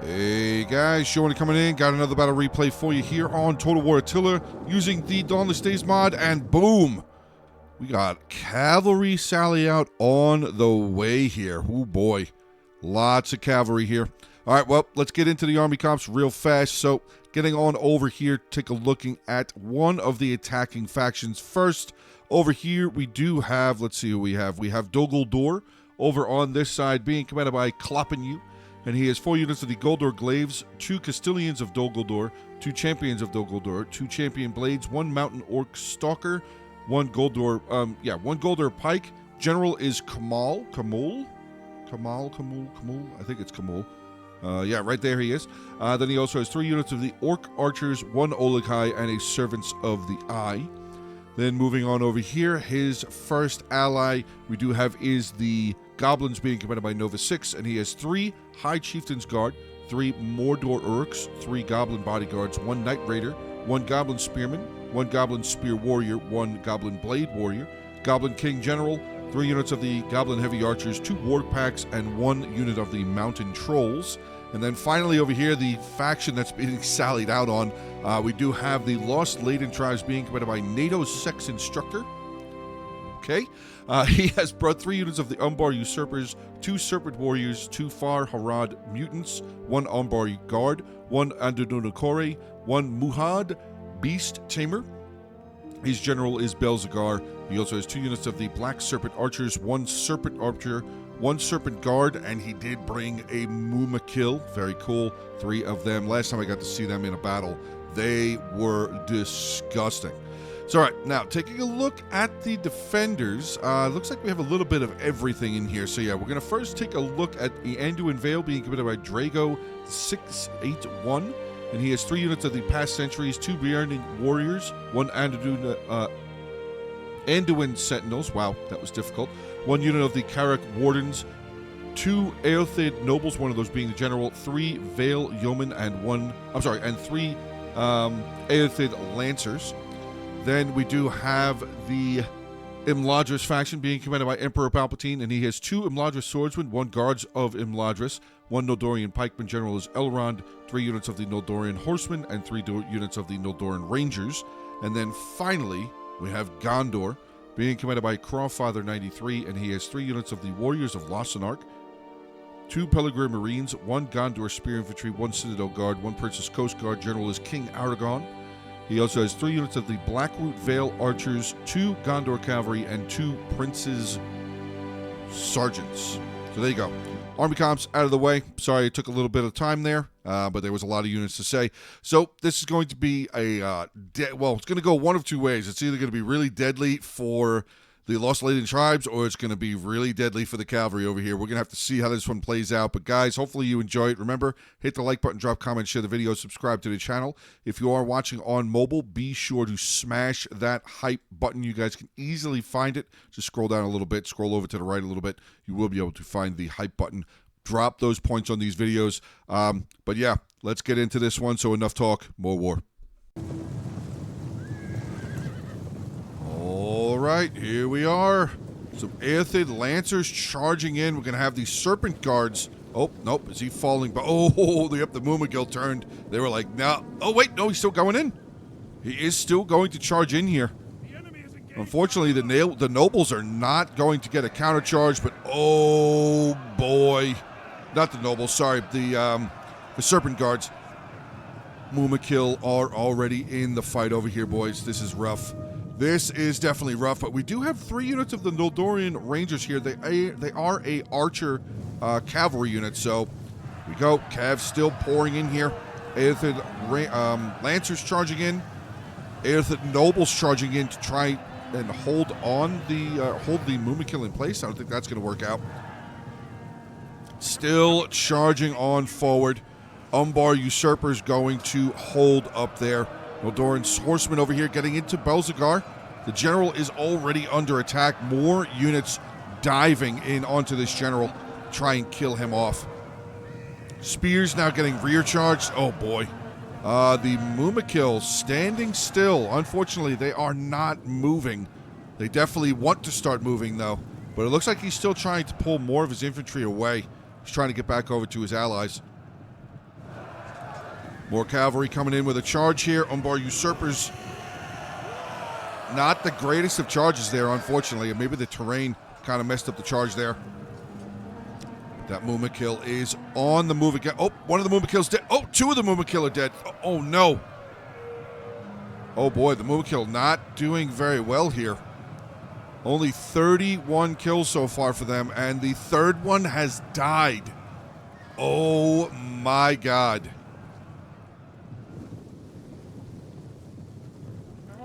Hey guys, Showing coming in. Got another battle replay for you here on Total War Attila using the Dawnless Days mod, and boom! We got cavalry sally out on the way here. Oh boy, lots of cavalry here. Alright, well, let's get into the army comps real fast. So, getting on over here, take a looking at one of the attacking factions first. Over here, we do have, let's see who we have. We have Doguldur over on this side, being commanded by Kloppenyu. And he has 4 units of the Goldur Glaives, 2 Castilians of Doguldur, 2 Champions of Doguldur, 2 Champion Blades, 1 Mountain Orc Stalker, 1 Goldur, 1 Goldur Pike. General is Kamul, I think it's Kamul. Yeah, right there he is. Then he also has 3 units of the Orc Archers, 1 Olakai, and a Servants of the Eye. Then moving on over here, his first ally we do have is the Goblins, being commanded by Nova 6, and he has 3 High Chieftain's Guard, 3 Mordor Urks, 3 Goblin Bodyguards, 1 Knight Raider, 1 Goblin Spearman, 1 Goblin Spear Warrior, 1 Goblin Blade Warrior, Goblin King General, 3 units of the Goblin-heavy Archers, 2 Warg Packs, and 1 unit of the Mountain Trolls. And then finally over here, the faction that's being sallied out on, we do have the Lost Laden Tribes, being commanded by NATO Sex Instructor. Okay, he has brought 3 units of the Umbar Usurpers, 2 Serpent Warriors, 2 Far Harad Mutants, 1 Umbar Guard, 1 Andunukore, 1 Muhad Beast Tamer. His general is Belzagar. He also has 2 units of the Black Serpent Archers, 1 Serpent Archer, 1 Serpent Guard, and he did bring a Mumakil. Very cool. 3 of them. Last time I got to see them in a battle, they were disgusting. So, all right, now, taking a look at the defenders, looks like we have a little bit of everything in here. So, yeah, we're going to first take a look at the Anduin Vale, being commanded by Drago 681. And he has 3 units of the Past Centuries, 2 Bjarning Warriors, 1 Anduin Sentinels. Wow, that was difficult. 1 unit of the Karak Wardens, 2 Aelthid Nobles, one of those being the General, 3 Vale Yeomen, and 3 Aelthid Lancers. Then we do have the Imladris faction, being commanded by Emperor Palpatine, and he has 2 Imladris Swordsmen, 1 Guards of Imladris, 1 Noldorian Pikeman. General is Elrond, 3 units of the Noldorian Horsemen, and 3 units of the Noldorian Rangers. And then finally, we have Gondor, being commanded by Crawfather 93, and he has 3 units of the Warriors of Lossark, 2 Peligrim Marines, 1 Gondor Spear Infantry, 1 Citadel Guard, 1 Princess Coast Guard. General is King Aragon. He also has 3 units of the Blackroot Vale Archers, 2 Gondor Cavalry, and 2 Prince's Sergeants. So there you go. Army comps out of the way. Sorry it took a little bit of time there, but there was a lot of units to say. So this is going to be a, it's going to go one of 2 ways. It's either going to be really deadly for the Lost Laden Tribes, or it's going to be really deadly for the cavalry over here. We're going to have to see how this one plays out. But guys, hopefully you enjoy it. Remember, hit the like button, drop comments, share the video, subscribe to the channel. If you are watching on mobile, be sure to smash that hype button. You guys can easily find it. Just scroll down a little bit, scroll over to the right a little bit. You will be able to find the hype button. Drop those points on these videos. But yeah, let's get into this one. So enough talk, more war. All right, here we are. Some Aelthid Lancers charging in. We're going to have these Serpent Guards. Oh, nope. Is he falling? Oh, the Mumakil turned. They were like, no. Oh, wait. No, he's still going in. He is still going to charge in here. Unfortunately, the nobles are not going to get a counter charge, but oh, boy. Not the nobles, sorry. The Serpent Guards. Mumakil are already in the fight over here, boys. This is rough. This is definitely rough, but we do have 3 units of the Noldorian Rangers here. They are a Archer cavalry unit, so we go. Cav still pouring in here. Aelthid Lancers charging in. Aelthid Nobles charging in to try and hold the Mumakil in place. I don't think that's going to work out. Still charging on forward. Umbar Usurpers going to hold up there. Noldorian Horsemen over here getting into Belzagar. The general is already under attack. More units diving in onto this general. Try and kill him off. Spears now getting rear charged. Oh boy. The Mumakil standing still. Unfortunately, they are not moving. They definitely want to start moving though. But it looks like he's still trying to pull more of his infantry away. He's trying to get back over to his allies. More cavalry coming in with a charge here. Umbar usurpers. Not the greatest of charges there, unfortunately. Maybe the terrain kind of messed up the charge there. That Mumakil is on the move again. Oh, one of the Mumakil's dead. Oh, two of the Mumakil are dead. Oh, no. Oh, boy, the Mumakil not doing very well here. Only 31 kills so far for them, and the third one has died. Oh, my God.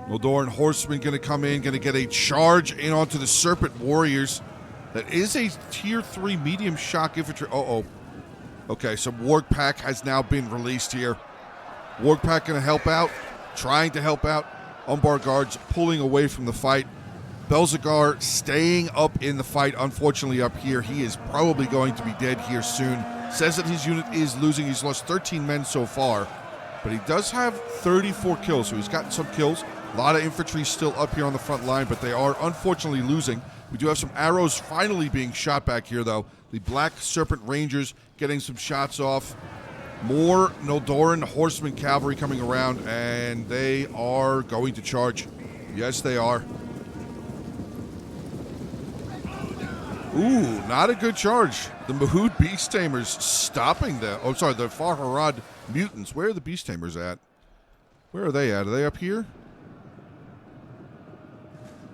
Noldoran Horseman going to come in, going to get a charge in onto the Serpent Warriors. That is a tier 3 medium shock infantry. Uh-oh. Okay, so Warg Pack has now been released here. Warg Pack going to help out, trying to help out. Umbar Guards pulling away from the fight. Belzegar staying up in the fight, unfortunately up here. He is probably going to be dead here soon. Says that his unit is losing. He's lost 13 men so far, but he does have 34 kills, so he's gotten some kills. A lot of infantry still up here on the front line, but they are unfortunately losing. We do have some arrows finally being shot back here, though. The Black Serpent Rangers getting some shots off. More Noldoran Horseman Cavalry coming around, and they are going to charge. Yes, they are. Ooh, not a good charge. The Mahud Beast Tamers stopping the... Oh, sorry, the Farharad Mutants. Where are the Beast Tamers at? Where are they at? Are they up here?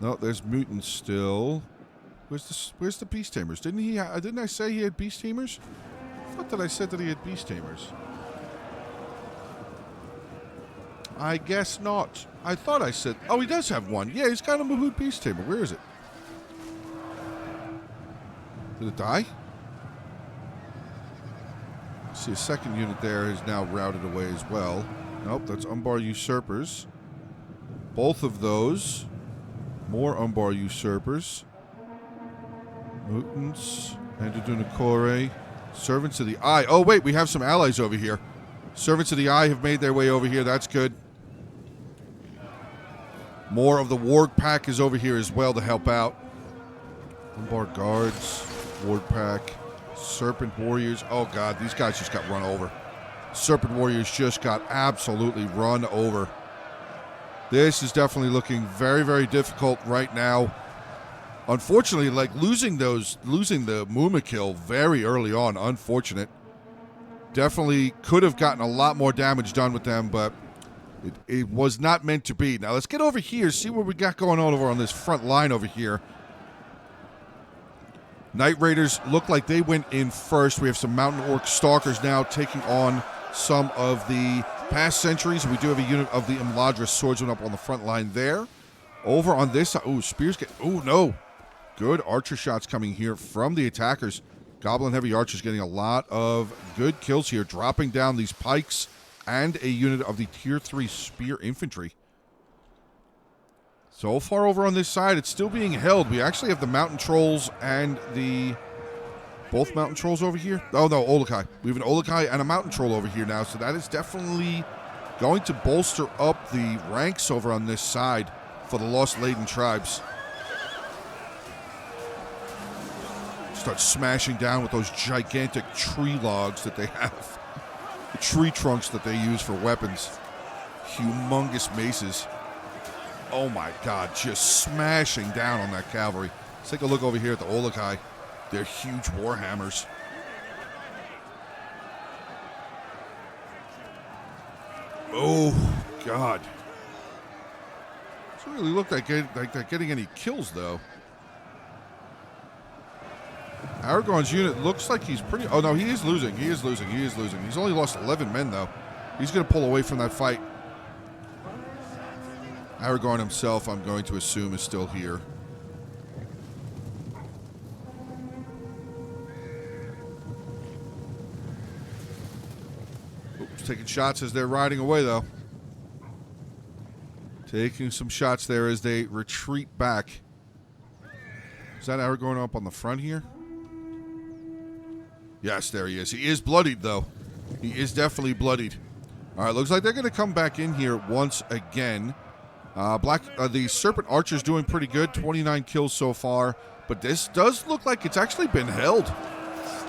No, there's Mutants still. Where's the Beast Tamers? Didn't I say he had Beast Tamers? I thought that I said that he had Beast Tamers. I guess not. I thought I said... Oh, he does have one. Yeah, he's got a Mahud Beast Tamer. Where is it? Did it die? See, a second unit there is now routed away as well. Nope, that's Umbar Usurpers. Both of those. More Umbar Usurpers. Mutants. Andadunakore. Servants of the Eye. Oh, wait, we have some allies over here. Servants of the Eye have made their way over here. That's good. More of the Warg Pack is over here as well to help out. Umbar Guards. Warg Pack. Serpent Warriors. Oh, God, these guys just got run over. Serpent Warriors just got absolutely run over. This is definitely looking very, very difficult right now. Unfortunately, like losing the Mumakil very early on, unfortunate. Definitely could have gotten a lot more damage done with them, but it was not meant to be. Now let's get over here, see what we got going on over on this front line over here. Night Raiders look like they went in first. We have some Mountain Orc Stalkers now taking on some of the past centuries. We do have a unit of the Imladra Swordsman up on the front line there. Over on this side, ooh, spears get, ooh, no. Good archer shots coming here from the attackers. Goblin Heavy Archers getting a lot of good kills here, dropping down these pikes and a unit of the Tier 3 Spear Infantry. So far over on this side, it's still being held. We actually have the Mountain Trolls and the... Both Mountain Trolls over here? Oh, no, Olokai. We have an Olokai and a Mountain Troll over here now, so that is definitely going to bolster up the ranks over on this side for the Lost-Laden tribes. Start smashing down with those gigantic tree logs that they have. The tree trunks that they use for weapons. Humongous maces. Oh my God, just smashing down on that cavalry. Let's take a look over here at the Olokai. They're huge warhammers. Oh, God. Doesn't really look like they're getting any kills, though. Aragorn's unit looks like he's pretty... Oh, no, he is losing. He is losing. He is losing. He's only lost 11 men, though. He's going to pull away from that fight. Aragorn himself, I'm going to assume, is still here. Oops, taking shots as they're riding away, though. Taking some shots there as they retreat back. Is that Aragorn up on the front here? Yes, there he is. He is bloodied, though. He is definitely bloodied. All right, looks like they're going to come back in here once again. The Serpent Archer's doing pretty good. 29 kills so far. But this does look like it's actually been held.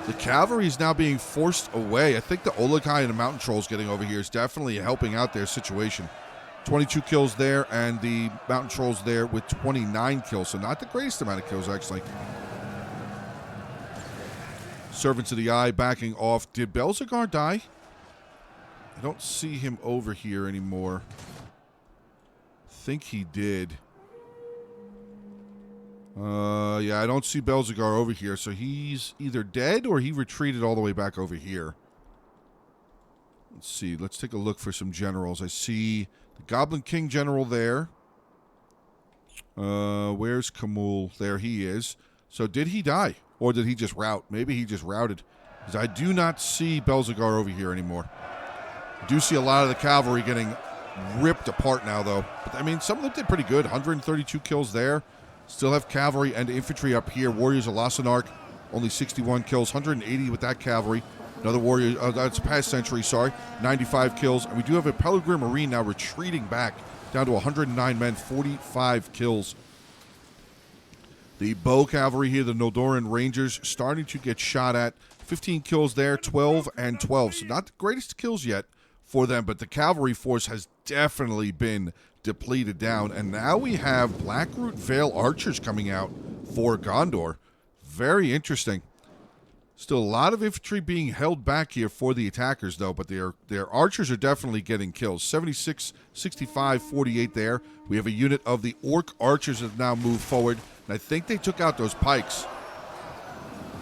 The cavalry is now being forced away. I think the Olokai and the mountain trolls getting over here is definitely helping out their situation. 22 kills there, and the mountain trolls there with 29 kills. So not the greatest amount of kills, actually. Servants of the Eye backing off. Did Belzegar die? I don't see him over here anymore. I think he did. Yeah, I don't see Belzegar over here, so he's either dead or he retreated all the way back over here. Let's see. Let's take a look for some generals. I see the Goblin King general there. Where's Kamul? There he is. So did he die? Or did he just rout? Maybe he just routed. Because I do not see Belzegar over here anymore. I do see a lot of the cavalry getting ripped apart now, though. But, I mean, some of them did pretty good. 132 kills there. Still have cavalry and infantry up here. Warriors of Lasanark, only 61 kills. 180 with that cavalry. Another warrior, that's past century, sorry. 95 kills. And we do have a Pellegrin Marine now retreating back down to 109 men, 45 kills. The bow cavalry here, the Noldoran Rangers, starting to get shot at. 15 kills there, 12 and 12. So not the greatest kills yet for them, but the cavalry force has definitely been depleted down. And now we have Blackroot Vale archers coming out for Gondor. Very interesting. Still a lot of infantry being held back here for the attackers, though, but their archers are definitely getting kills. 76, 65, 48 there. We have a unit of the Orc archers that have now moved forward, and I think they took out those pikes.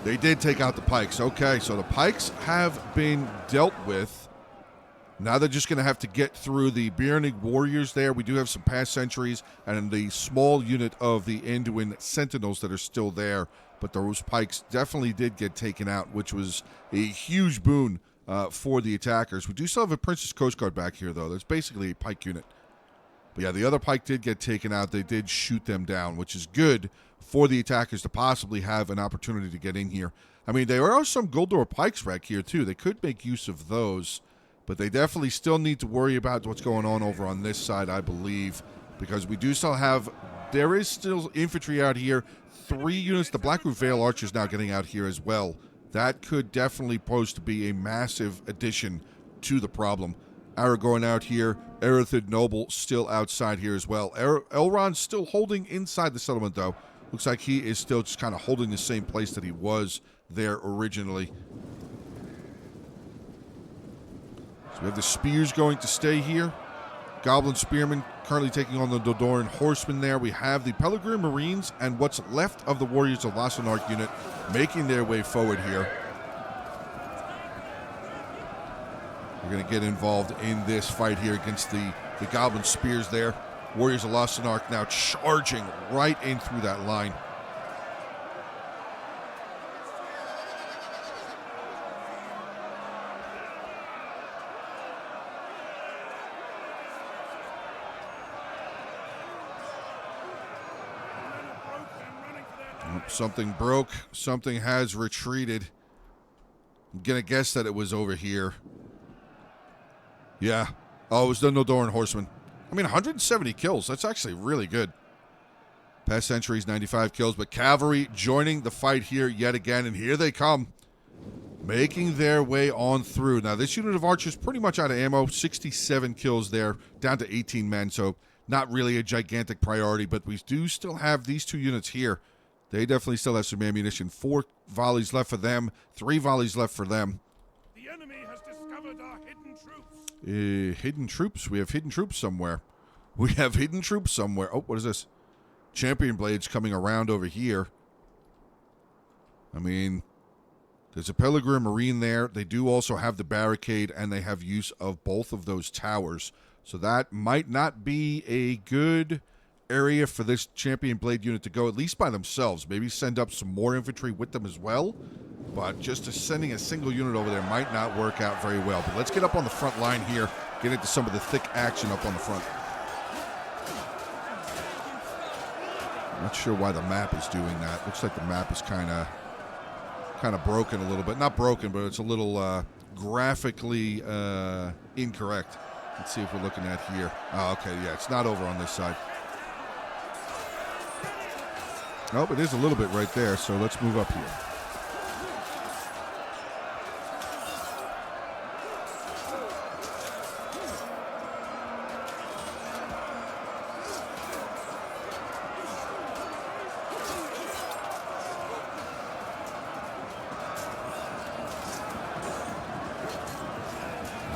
They did take out the pikes. Okay, so the pikes have been dealt with. Now they're just going to have to get through the Byrnig warriors there. We do have some past centuries and the small unit of the Anduin sentinels that are still there. But those pikes definitely did get taken out, which was a huge boon for the attackers. We do still have a Princess Coast Guard back here, though. That's basically a pike unit. But yeah, the other pike did get taken out. They did shoot them down, which is good for the attackers to possibly have an opportunity to get in here. I mean, there are some Goldor pikes back here, too. They could make use of those. But they definitely still need to worry about what's going on over on this side, I believe. Because we do still have... There is still infantry out here. 3 units. The Blackroot Vale archers now getting out here as well. That could definitely pose to be a massive addition to the problem. Aragorn out here. Erithid Noble still outside here as well. Elrond's still holding inside the settlement, though. Looks like he is still just kind of holding the same place that he was there originally. So we have the spears going to stay here. Goblin Spearmen currently taking on the Dodoran Horsemen there. We have the Pellegrin Marines and what's left of the Warriors of Lasanark unit making their way forward here. We're going to get involved in this fight here against the Goblin Spears there. Warriors of Lasanark now charging right in through that line. Something broke. Something has retreated. I'm going to guess that it was over here. Yeah. Oh, it was the Noldoran Horsemen. I mean, 170 kills. That's actually really good. Past centuries, 95 kills. But cavalry joining the fight here yet again. And here they come. Making their way on through. Now, this unit of archers pretty much out of ammo. 67 kills there. Down to 18 men. So, not really a gigantic priority. But we do still have these 2 units here. They definitely still have some ammunition. 4 volleys left for them. 3 volleys left for them. The enemy has discovered our hidden troops. Hidden troops? We have hidden troops somewhere. We have hidden troops somewhere. Oh, what is this? Champion Blades coming around over here. I mean, there's a Pellegrin Marine there. They do also have the barricade, and they have use of both of those towers. So that might not be a good area for this Champion Blade unit to go, at least by themselves. Maybe send up some more infantry with them as well. But just sending a single unit over there might not work out very well. But let's get up on the front line here, get into some of the thick action up on the front. Not sure why the map is doing that. Looks like the map is kind of broken a little bit. Not broken, but it's a little graphically incorrect. Let's see if we're looking at here. Oh, okay, yeah, it's not over on this side. Nope, it is a little bit right there, so let's move up here.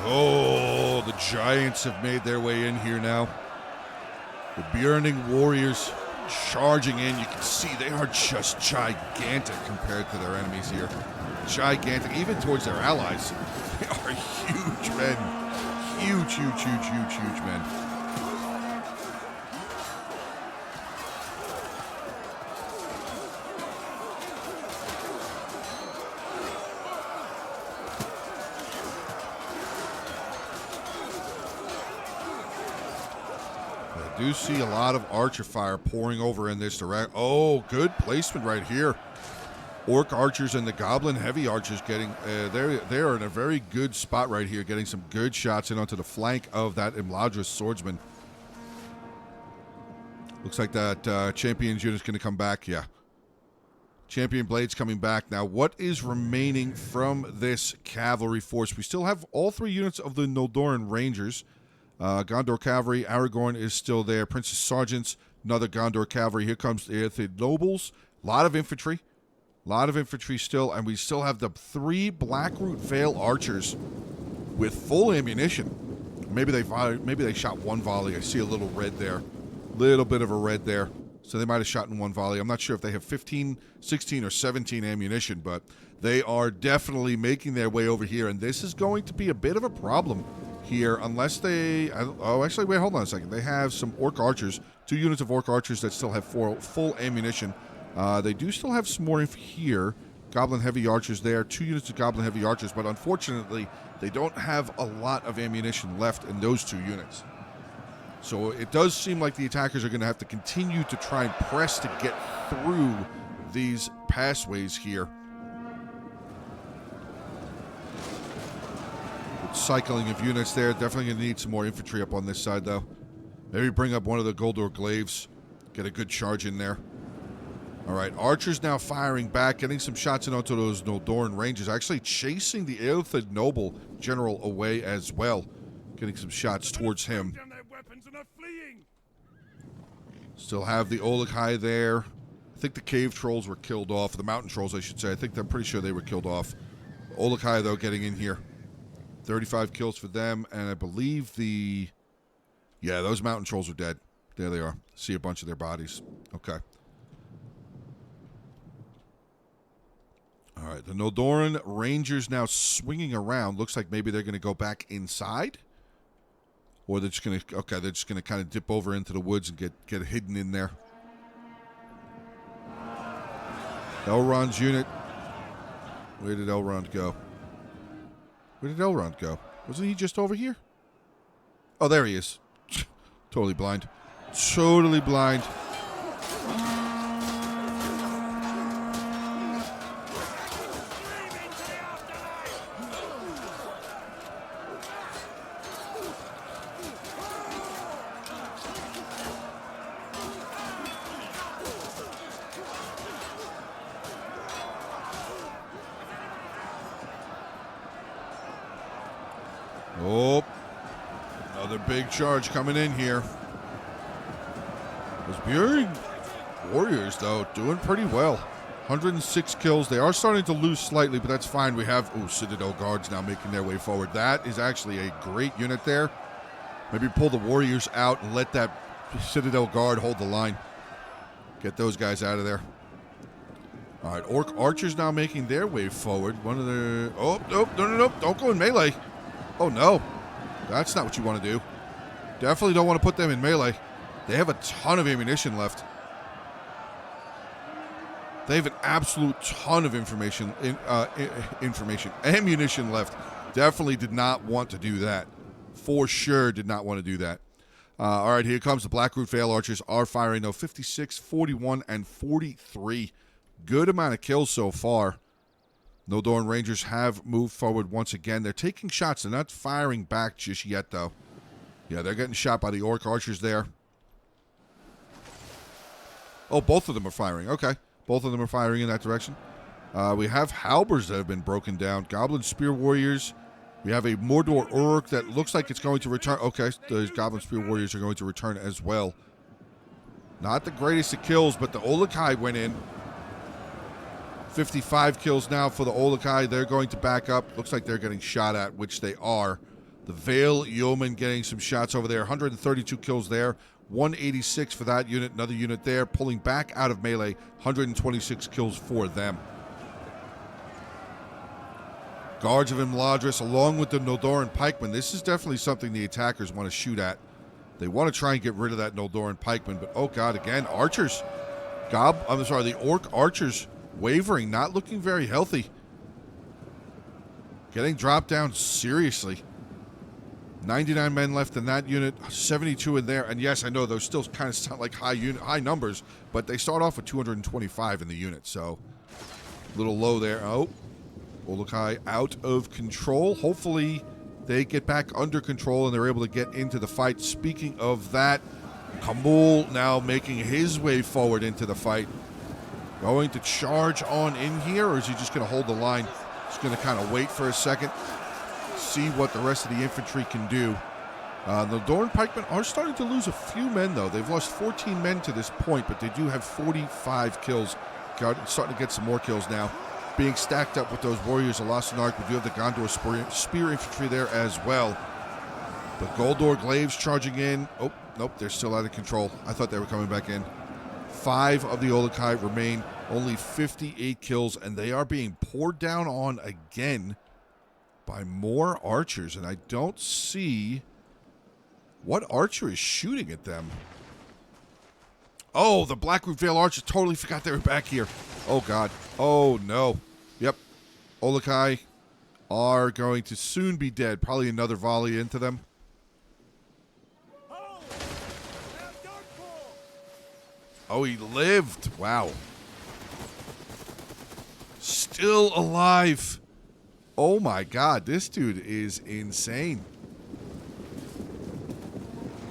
Oh, the giants have made their way in here now. The Burning Warriors charging in. You can see they are just gigantic compared to their enemies here. Gigantic, even towards their allies. They are huge men. Huge, huge, huge, huge, huge men. I do see a lot of archer fire pouring over in this direction. Oh, good placement right here. Orc archers and the goblin heavy archers getting they're in a very good spot right here, getting some good shots in onto the flank of that Imladris swordsman. Looks like that champion's unit's going to come back. Yeah, champion blade's coming back. Now, what is remaining from this cavalry force? We still have all 3 units of the Noldoran Rangers. Gondor Cavalry, Aragorn is still there. Princess Sergeants, another Gondor Cavalry. Here comes the Aetheid Nobles. A lot of infantry. A lot of infantry still. And we still have the 3 Blackroot Vale Archers with full ammunition. Maybe they shot 1 volley. I see a little red there. Little bit of a red there. So they might have shot in 1 volley. I'm not sure if they have 15, 16, or 17 ammunition, but they are definitely making their way over here. And this is going to be a bit of a problem here, unless they... Oh, actually, wait, hold on a second. They have some Orc Archers, 2 units of Orc Archers that still have full ammunition. They do still have some more here. Goblin Heavy Archers there, 2 units of Goblin Heavy Archers, but unfortunately, they don't have a lot of ammunition left in those 2 units. So it does seem like the attackers are going to have to continue to try and press to get through these passways here. Cycling of units there. Definitely going to need some more infantry up on this side, though. Maybe bring up one of the Goldor Glaives. Get a good charge in there. All right, archers now firing back, getting some shots in onto those Noldoran Rangers. Actually chasing the Aetheid Noble General away as well. Getting some shots towards him. Still have the Ologhai there. I think the cave trolls were killed off. The mountain trolls, I should say. I'm pretty sure they were killed off. Ologhai, though, getting in here. 35 kills for them, and I believe yeah, those mountain trolls are dead. There they are. See a bunch of their bodies. Okay. All right, the Noldoran Rangers now swinging around. Looks like maybe they're going to go back inside, or they're just going to. Okay, they're just going to kind of dip over into the woods and get hidden in there. Elrond's unit. Where did Elrond go? Where did Elrond go? Wasn't he just over here? Oh, there he is. Totally blind. Totally blind. Oh, another big charge coming in here. Those Burning Warriors, though, doing pretty well. 106 kills. They are starting to lose slightly, but that's fine. We have, Citadel Guards now making their way forward. That is actually a great unit there. Maybe pull the Warriors out and let that Citadel Guard hold the line. Get those guys out of there. All right, Orc Archers now making their way forward. One of the... Oh, nope, no. Don't go in melee. Oh, no. That's not what you want to do. Definitely don't want to put them in melee. They have a ton of ammunition left. They have an absolute ton of ammunition left. Definitely did not want to do that. For sure did not want to do that. All right, here comes the Blackroot Vale Archers are firing, though. 56, 41, and 43. Good amount of kills so far. Noldoran Rangers have moved forward once again. They're taking shots. They're not firing back just yet, though. Yeah, they're getting shot by the Orc Archers there. Oh, both of them are firing. Okay. Both of them are firing in that direction. We have halberds that have been broken down. Goblin Spear Warriors. We have a Mordor Uruk that looks like it's going to return. Okay, the Goblin Spear Warriors are going to return as well. Not the greatest of kills, but the Ologhai went in. 55 kills now for the Ologhai. They're going to back up. Looks like they're getting shot at, which they are. The Vale Yeoman getting some shots over there. 132 kills there. 186 for that unit. Another unit there pulling back out of melee. 126 kills for them. Guards of Imladris along with the Noldoran pikemen. This is definitely something the attackers want to shoot at. They want to try and get rid of that Noldoran pikeman, but oh god, again, archers. The orc archers wavering, not looking very healthy. Getting dropped down seriously. 99 men left in that unit, 72 in there, and yes, I know those still kind of sound like high numbers, but they start off with 225 in the unit, so a little low there. Oh, Olokai out of control. Hopefully they get back under control and they're able to get into the fight. Speaking of that, Kamul now making his way forward into the fight. Going to charge on in here, or is he just going to hold the line? Just going to kind of wait for a second, see what the rest of the infantry can do. The Noldoran pikemen are starting to lose a few men, though. They've lost 14 men to this point, but they do have 45 kills. Starting to get some more kills now. Being stacked up with those warriors of Lasanark. We do have the Gondor spear infantry there as well. The Goldor glaives charging in. Oh, nope, they're still out of control. I thought they were coming back in. 5 of the Olokai remain. Only 58 kills, and they are being poured down on again by more archers, and I don't see what archer is shooting at them. Oh, the Blackroot Vale archers. Totally forgot they were back here. Oh, God. Oh, no. Yep. Olokai are going to soon be dead. Probably another volley into them. Oh, he lived. Wow. Still alive. Oh, my God. This dude is insane.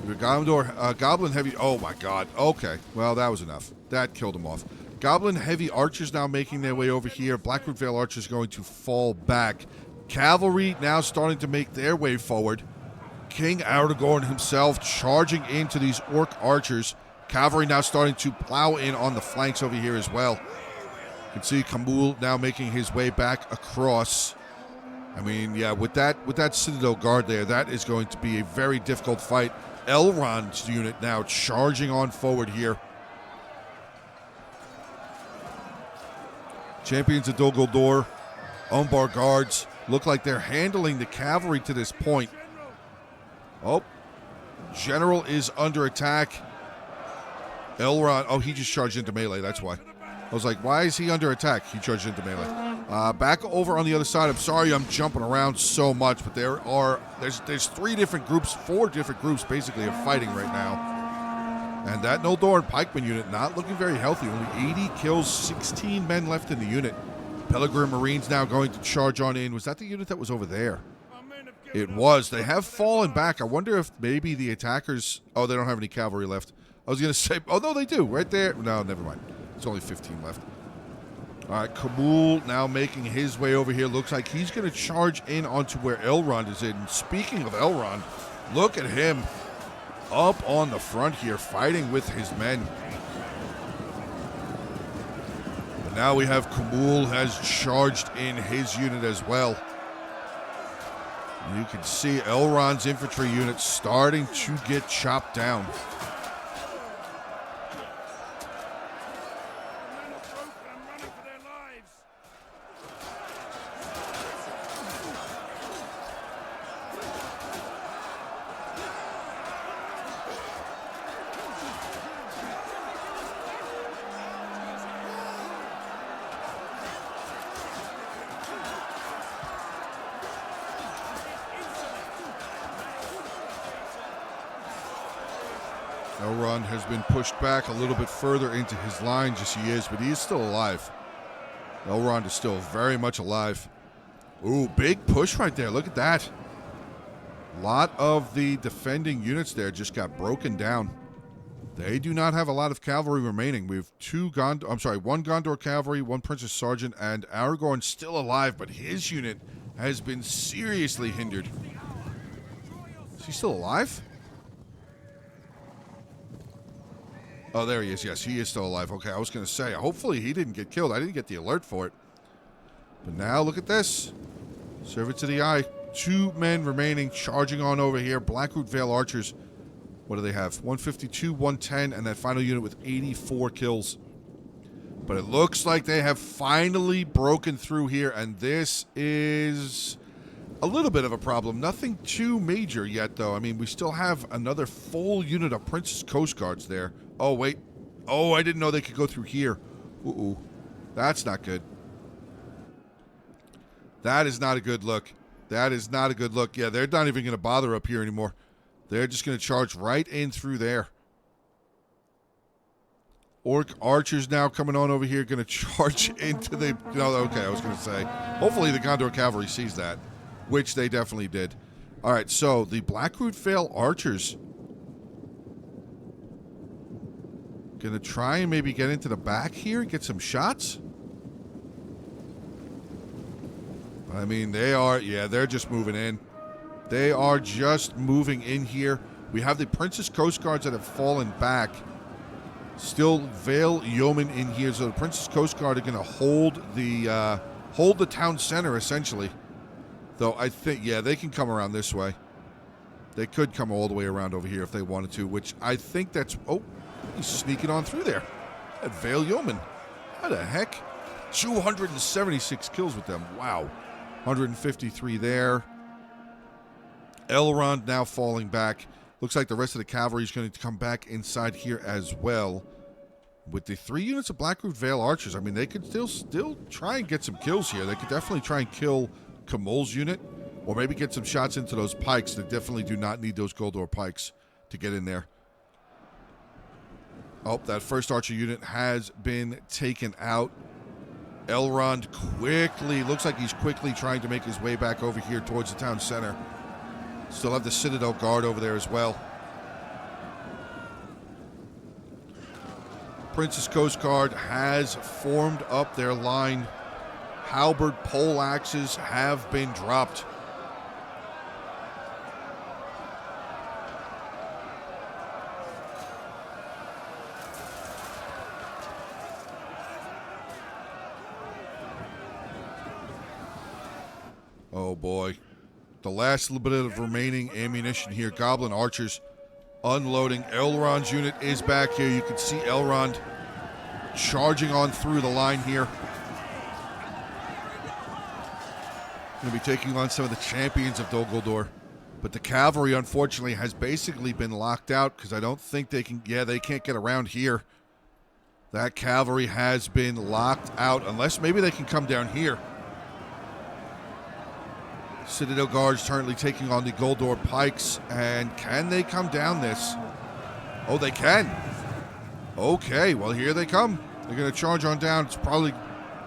The Goblin Heavy. Oh, my God. Okay. Well, that was enough. That killed him off. Goblin Heavy Archers now making their way over here. Blackroot Vale Archers going to fall back. Cavalry now starting to make their way forward. King Aragorn himself charging into these Orc Archers. Cavalry now starting to plow in on the flanks over here as well. You can see Kamul now making his way back across. I mean, yeah, with that Citadel Guard there, that is going to be a very difficult fight. Elrond's unit now charging on forward here. Champions of Dol Guldur, Umbar Guards, look like they're handling the cavalry to this point. Oh, General is under attack. Elrond, oh, he just charged into melee, that's why. I was like, why is he under attack? He charged into melee. Back over on the other side, I'm sorry I'm jumping around so much, but there's 3 different groups, 4 different groups basically of fighting right now. And that Noldoran pikeman unit not looking very healthy. Only 80 kills, 16 men left in the unit. Pellegrin Marines now going to charge on in. Was that the unit that was over there? It was. They have fallen back. I wonder if maybe the attackers... Oh, they don't have any cavalry left. I was going to say... Oh, no, they do. Right there. No, never mind. It's only 15 left. All right, Kamul now making his way over here. Looks like he's going to charge in onto where Elrond is in. Speaking of Elrond, look at him up on the front here, fighting with his men. But now we have Kamul has charged in his unit as well. You can see Elrond's infantry unit starting to get chopped down. Elrond has been pushed back a little bit further into his line, just he is, but he is still alive. Elrond is still very much alive. Ooh, big push right there. Look at that. A lot of the defending units there just got broken down. They do not have a lot of cavalry remaining. We have one Gondor cavalry, 1 Princess Sergeant, and Aragorn still alive, but his unit has been seriously hindered. Is he still alive? Oh, there he is. Yes, he is still alive. Okay, I was going to say, hopefully he didn't get killed. I didn't get the alert for it. But now, look at this. Serve it to the eye. 2 men remaining, charging on over here. Blackroot Vale Archers. What do they have? 152, 110, and that final unit with 84 kills. But it looks like they have finally broken through here, and this is a little bit of a problem. Nothing too major yet, though. I mean, we still have another full unit of Princess Coast Guards there. Oh, wait. Oh, I didn't know they could go through here. Ooh. That's not good. That is not a good look. That is not a good look. Yeah, they're not even going to bother up here anymore. They're just going to charge right in through there. Orc archers now coming on over here, going to charge into the... No, okay, I was going to say. Hopefully the Gondor cavalry sees that, which they definitely did. All right, so the Blackroot Vale archers going to try and maybe get into the back here and get some shots. I mean, they are... Yeah, they're just moving in. They are just moving in here. We have the Princess Coast Guards that have fallen back. Still Vale Yeomen in here, so the Princess Coast Guard are going to hold the town center, essentially. Though I think, yeah, they can come around this way. They could come all the way around over here if they wanted to, which I think that's... Oh, he's sneaking on through there. That Vale Yeoman. How the heck? 276 kills with them. Wow. 153 there. Elrond now falling back. Looks like the rest of the cavalry is going to come back inside here as well. With the 3 units of Blackroot Vale archers, I mean, they could still try and get some kills here. They could definitely try and kill Kamol's unit, or maybe get some shots into those pikes. They definitely do not need those Goldor pikes to get in there. Oh, that first archer unit has been taken out. Elrond quickly, looks like he's quickly trying to make his way back over here towards the town center. Still have the Citadel Guard over there as well. Princess Coast Guard has formed up their line. Halberd pole axes have been dropped. Oh boy. The last little bit of remaining ammunition here. Goblin archers unloading. Elrond's unit is back here. You can see Elrond charging on through the line here. Going to be taking on some of the champions of Dol Guldur. But the cavalry, unfortunately, has basically been locked out because I don't think they can... Yeah, they can't get around here. That cavalry has been locked out unless maybe they can come down here. Citadel Guards currently taking on the Goldor Pikes. And can they come down this? Oh, they can. Okay, well, here they come. They're going to charge on down. It's probably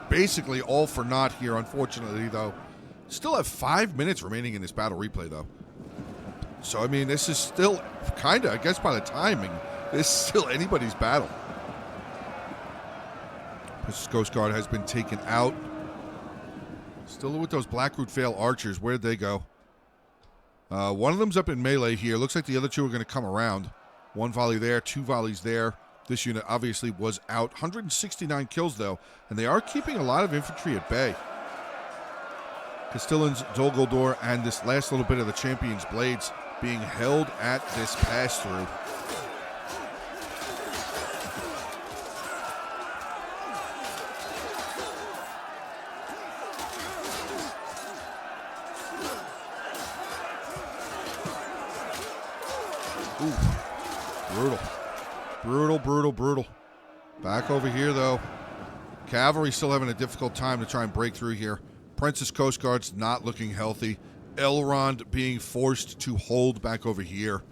basically all for naught here, unfortunately, though. Still have 5 minutes remaining in this battle replay, though. So, I mean, this is still kind of, I guess by the timing, this is still anybody's battle. Princess Coast Guard has been taken out. Still with those Blackroot Vale archers. Where did they go? One of them's up in melee here. Looks like the other 2 are going to come around. 1 volley there, 2 volleys there. This unit obviously was out. 169 kills, though. And they are keeping a lot of infantry at bay. Castellan's Dol Guldur and this last little bit of the Champion's Blades being held at this pass-through. Ooh, brutal. Brutal, brutal, brutal. Back over here, though. Cavalry still having a difficult time to try and break through here. Princess Coast Guard's not looking healthy. Elrond being forced to hold back over here.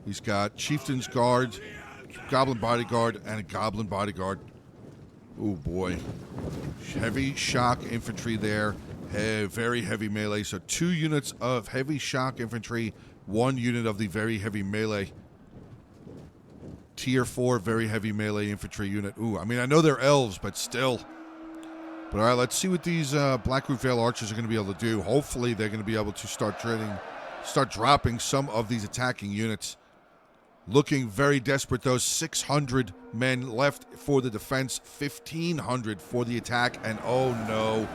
He's got Chieftain's Guard, Goblin Bodyguard, and a Goblin Bodyguard. Oh boy. Heavy shock infantry there. Very heavy melee. So 2 units of heavy shock infantry, 1 unit of the very heavy melee. Tier 4 very heavy melee infantry unit. Ooh, I mean, I know they're elves, but still. But all right, let's see what these Blackroot Vale archers are going to be able to do. Hopefully, they're going to be able to start dropping some of these attacking units. Looking very desperate, though. 600 men left for the defense, 1,500 for the attack, and oh no.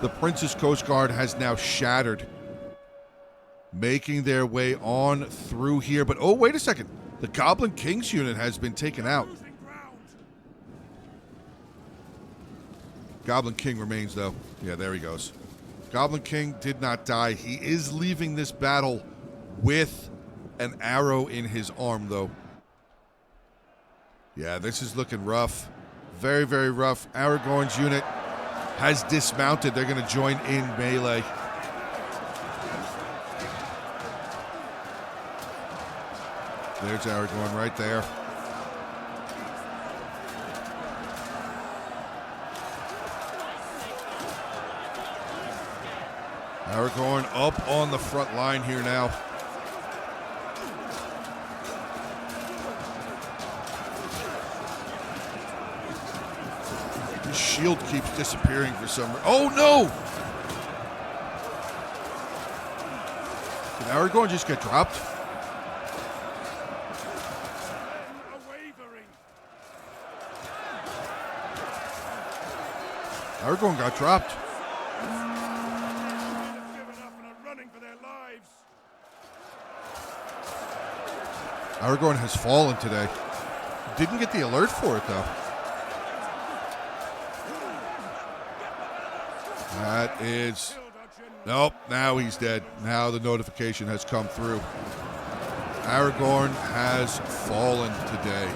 The Princess Coast Guard has now shattered. making their way on through here. But, oh, wait a second. The Goblin King's unit has been taken out. Losing ground. Goblin King remains, though. Yeah, there he goes. Goblin King did not die. He is leaving this battle with an arrow in his arm, though. Yeah, this is looking rough. Very, very rough. Aragorn's unit has dismounted. They're going to join in melee. There's Aragorn right there. Aragorn up on the front line here now. His shield keeps disappearing for some reason. Oh no! Did Aragorn just get dropped? A wavering. Aragorn got dropped. They've given up and are running for their lives. Aragorn has fallen today. Didn't get the alert for it, though. That is... Nope, now he's dead. Now the notification has come through. Aragorn has fallen today.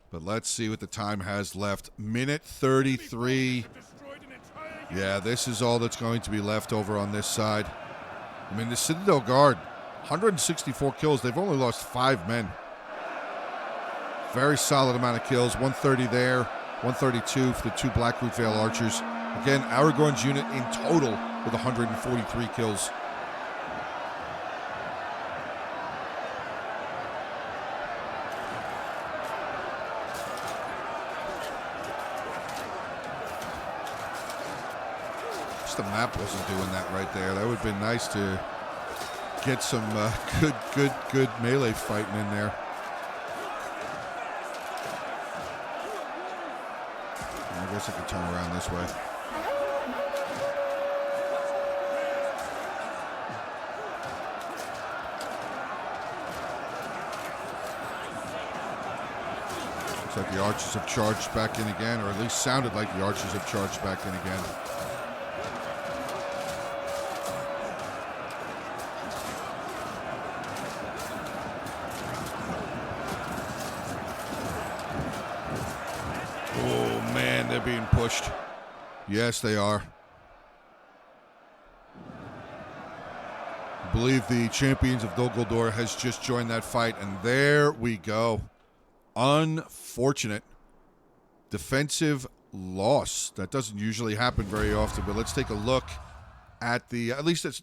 But let's see what the time has left. Minute 33. Yeah, this is all that's going to be left over on this side. I mean, the Citadel Guard, 164 kills. They've only lost 5 men. Very solid amount of kills. 130 there, 132 for the 2 Blackroot Vale archers. Again, Aragorn's unit in total with 143 kills. Just the map wasn't doing that right there. That would have been nice to get some good melee fighting in there. I guess I could turn around this way. Looks like the archers have charged back in again, or at least sounded like the archers have charged back in again. They're being pushed. Yes, they are. I believe the champions of Dol Guldur has just joined that fight, and there we go. Unfortunate defensive loss. That doesn't usually happen very often, but let's take a look at the, at least it's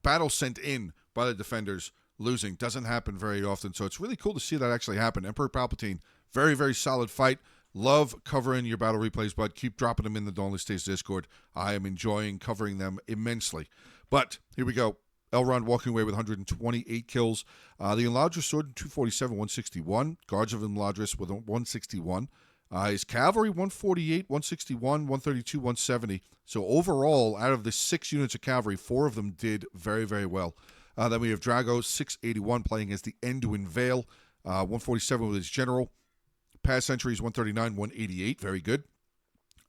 battle sent in by the defenders losing. Doesn't happen very often, so it's really cool to see that actually happen. Emperor Palpatine, very, very solid fight. Love covering your battle replays, bud. Keep dropping them in the Dawnless Days Discord. I am enjoying covering them immensely. But here we go. Elrond walking away with 128 kills. The Imladris sword, 247, 161. Guards of Imladris with 161. His cavalry, 148, 161, 132, 170. So overall, out of the 6 units of cavalry, 4 of them did very, very well. Then we have Drago, 681, playing as the Anduin Vale. 147 with his general. Past centuries, 139, 188. Very good.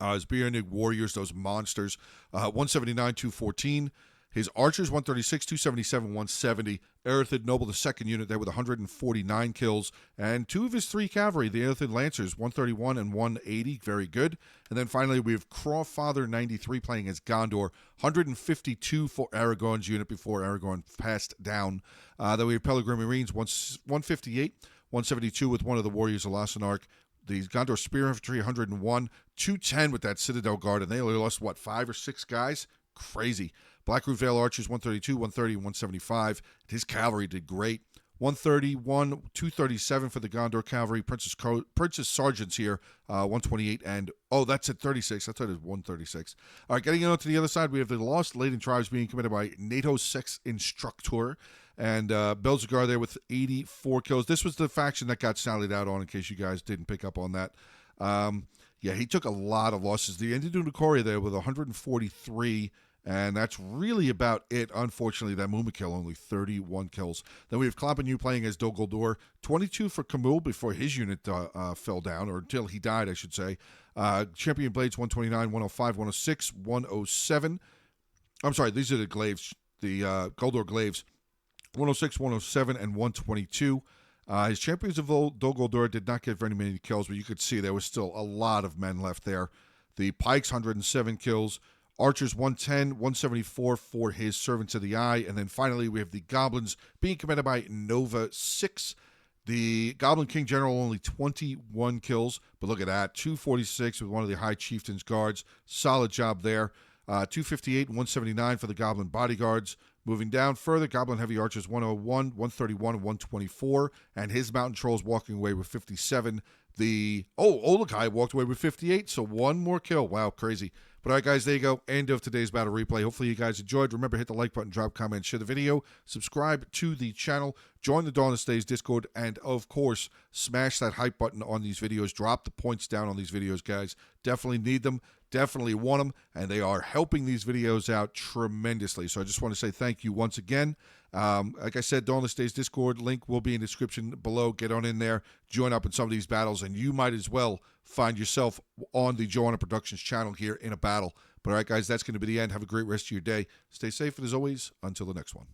His Bionic Warriors, those monsters. 179, 214. His Archers, 136, 277, 170. Earthid Noble, the second unit there with 149 kills. And 2 of his 3 cavalry, the Earthid Lancers, 131 and 180. Very good. And then finally, we have Crawfather 93 playing as Gondor. 152 for Aragorn's unit before Aragorn passed down. Then we have Pelgrim Marines, 158. 172 with one of the Warriors of Lasanark. The Gondor Spear Infantry, 101. 210 with that Citadel Guard, and they only lost, 5 or 6 guys? Crazy. Blackroot Vale Archers, 132, 130, 175. His cavalry did great. 131, 237 for the Gondor Cavalry. Princess Sergeants here, 128, and, oh, that's at 36. I thought it was 136. All right, getting on to the other side, we have the Lost Laden Tribes being committed by NATO Sex Instructor. And Belzegar there with 84 kills. This was the faction that got sallied out on, in case you guys didn't pick up on that. Yeah, he took a lot of losses. The Indidunakoria there with 143, and that's really about it. Unfortunately, that Mumakil only 31 kills. Then we have Klapanyu playing as Dol Guldur, 22 for Kamul before his unit fell down, or until he died, I should say. Champion Blades 129, 105, 106, 107. I'm sorry, these are the glaives, the Guldur glaives. 106, 107, and 122. His champions of Dol Guldur did not get very many kills, but you could see there was still a lot of men left there. The Pikes, 107 kills. Archers, 110, 174 for his Servants of the Eye. And then finally, we have the Goblins being commanded by Nova 6. The Goblin King General only 21 kills, but look at that, 246 with one of the High Chieftain's guards. Solid job there. 258 and 179 for the Goblin Bodyguards. Moving down further, Goblin Heavy Archers 101, 131, and 124, and his Mountain Trolls walking away with 57. The Olokai walked away with 58, so one more kill. Wow, crazy. But all right, guys, there you go. End of today's battle replay. Hopefully you guys enjoyed. Remember, hit the like button, drop comments, share the video, subscribe to the channel, join the Dawnless Days Discord, and, of course, smash that hype button on these videos. Drop the points down on these videos, guys. Definitely need them. Definitely want them, and they are helping these videos out tremendously. So I just want to say thank you once again. Like I said, Dawnless Days Discord link will be in the description below. Get on in there, join up in some of these battles, and you might as well find yourself on the Joanna Productions channel here in a battle. But all right, guys, that's going to be the end. Have a great rest of your day. Stay safe, and as always, until the next one.